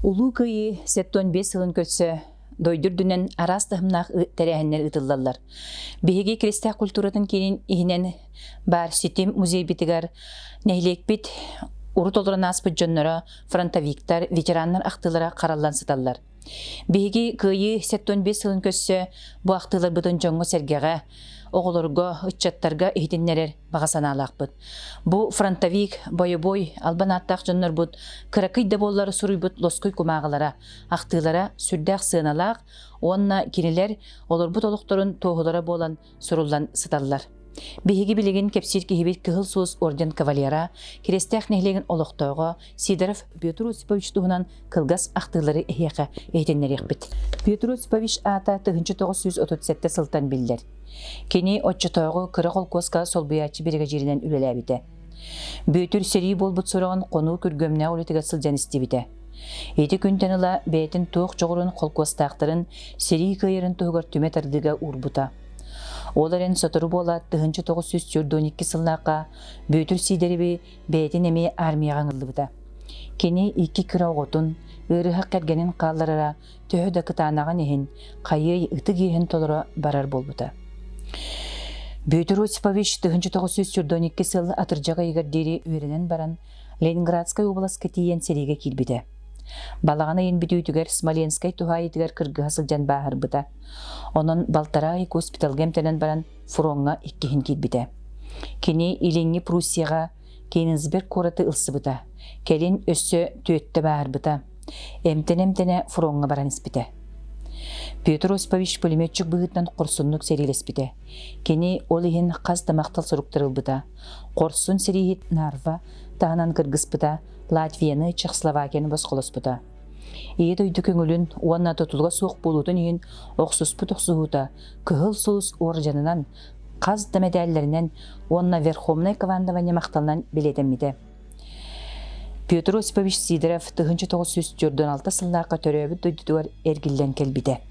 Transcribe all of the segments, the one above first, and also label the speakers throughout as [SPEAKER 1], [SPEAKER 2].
[SPEAKER 1] Улуу кыйы 75 сылын көтсө дойдурдунан арас тахымнах тәрәһеннер ытыллалар. Биһиги крестьян культуратын кенин ихинен бар ситим музей битигар нәһилекпит урут олорун аспыт жоннора фронтовиктар, ветераннар ахтылара караллан сыталлар. Биһиги кыйы 75 сылын көтсө бу ахтылар бытын жоңго сергеге оголорго, ыччаттарга ихитиннерер багасанаалаакпыт. Бу фронтовик, бойобой, албанаттак жоннор бут, кыракыйда боллары суруйбут лоскуй кумаагалара, ахтылара сүрдәк сыналаак, онна кинилер олорбут олукторун тоохулара болан суруллан сыталлар. Биһиги билигин кепсир кихибит кыһыл суус орден кавалера, крестьян нехлеген олохтоого Сидоров Петр Осипович туһунан кылгас ахтылары эхиэхэ эхитиннерихпит. Петр Осипович ата 1937 сылтан биллер. Кени отчотоого кыры колкоска солбуячы бригадиринен үлеләбите. Бөтүр сери болбут сорогон кону күргөмнө улетиге сылжан истибите. Эти күнтенила бетин тоқ жогорун колкостактарын сери кыйырын тугар түмет ардыга урбута. Оларын сотору бола 1942 сыллака бөтүр сидериби бетин эми армияга ыңырлыбыта. Кени 2 кыраоготун ырыха кергенин калларара төһө кытанаган эхин кайы ытыгыйын толора барар болбута. Петр Осипович 1942 сыл атыржага игердери үйренен баран Ленинградская областка тиен сериге килбиде. Балагана ен битүтүгер Смоленскай тухайытыгер кыргыга сылжан баһарбыта. Онон Балтарай госпиталгемтенен баран фронга иккихин килбиде. Кини Иленги Пруссияга Кенигсберг кораты ылсыбыта. Келин өссө түөттө баһарбыта. Эмтене фронга баран испите. Петр Осипович пулеметчик быгытнан корсуннук серилеспите. Кени ол ихин каз тамактал суруктырылбыта. Корсун серихит Нарва тағынан кыргыспыта, Латвияны, Чехословакияны басқолоспыта. Ийет ойды көңілін уанна тотулға суық болудың үйін оқсуспыт оқсуғыта, кығыл соус оржанынан, қаз дәмәдәлерінен, уанна верховный командование мақталынан білетеммеді. Петр Осипович Сидоров 1946 сыллаққа төрөбіт дойдудуар әргілден келбіде.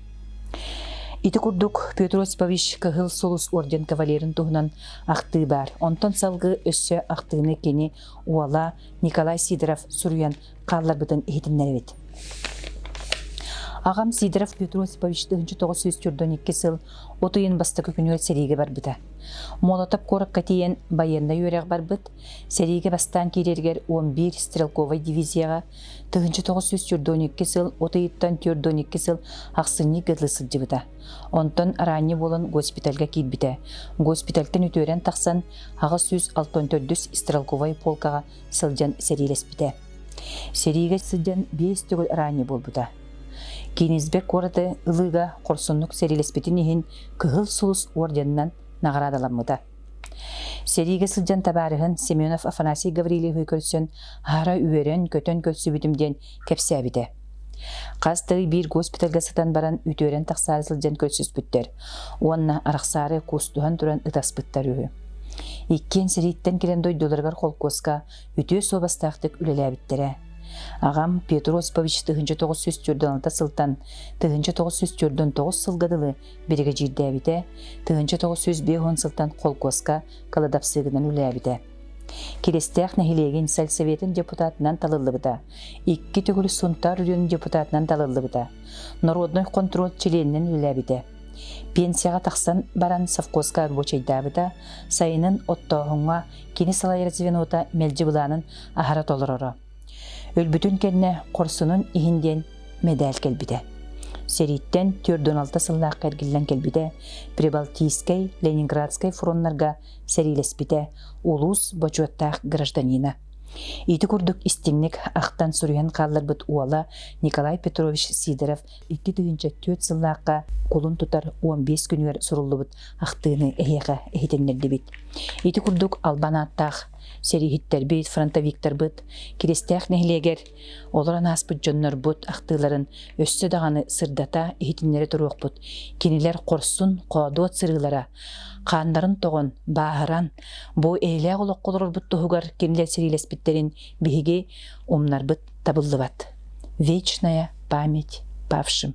[SPEAKER 1] Ити курдук Петр Осипович кыһыл солус орден кавалерин туһунан ахты бар. Онтон салгы өссө ахтыны кени уала Николай Сидоров суруян калларбытын ихитиннеребит. Агам Сидоров Петр Осипович 1942 сыл отуйын бастакы күнүөр сериге барбыта. Молотов коракка тиен байында үйрәк барбыт, сериге бастан кирергер 11 стрелковый дивизияга 1942 сыл отуйыттан 42 сыл ақсынни гыдлы сылжыбыта. Онтон ранне болын госпитальга килбите. Госпитальтен үтөрен тақсан ағы 164 стрелковый полкага сылжан серилеспите. Сериге сылжан 5 төгіл ранне болбыта. Кенигсберг кораты ылыга корсуннук серилеспитин ихин кыһыл сулус орденнан наградаланмыта. Сериге сылжан табарыхын Семенов Афанасий Гаврилев көрсөн хара үйөрен көтөн көтсүбүтүмден кепсәбите. Кастыгы бир госпитальга сытан баран үтөрен таксары сылжан көтсүспүттер. Уанна араксары кустухан туран ытаспыттар үйі. Иккен сериттен келен дойдуларгар колкоска үтө собастактык үлеләбиттере. Агам Петр Осипович 1946 сылтан 1949 сылгадылы бириге жирдәбите, 1905 сылтан колкоска каладапсыгынан үләбите. Келестәк нәһилеген сельсоветин депутатынан талылыбыта, 2 төгүлү сунтар районун депутатынан талылыбыта, народной контроль членинен үләбите. Пенсияга таксан баран совхозга рабочайдабыта, сайынын оттоғыңа кини салайыр звенота мелжи буланын ахара толорора. Өлбүтүн кенне корсунун ихинден медаль келбиде. Сериттен 46 сыллаак кергилен келбиде, Прибалтийской, Ленинградской фронтнарга серилеспите, улус бочуаттаак гражданина. Ити курдук истиңник ахтан суруян калларбыт уала Николай Петрович Сидоров 2-4 сыллаакка колун тутар 15 күнүгер суруллубут ахтыны эхеге эхитеннердибит. Ити курдук албанаттаак серихиттер бит, фронтовиктер бит, крестьян нехлегер, олоран аспыт жоннор бут ахтыларын өссө даганы сырдата эхитиннери туруок бут. Кинилер корсун коодуот сырылара, кандарын тогон, баһаран, бу эйле олок колорор бут тугар кинилер серилеспиттерин биһиги умнар бит табыллыбат. Вечная память павшим.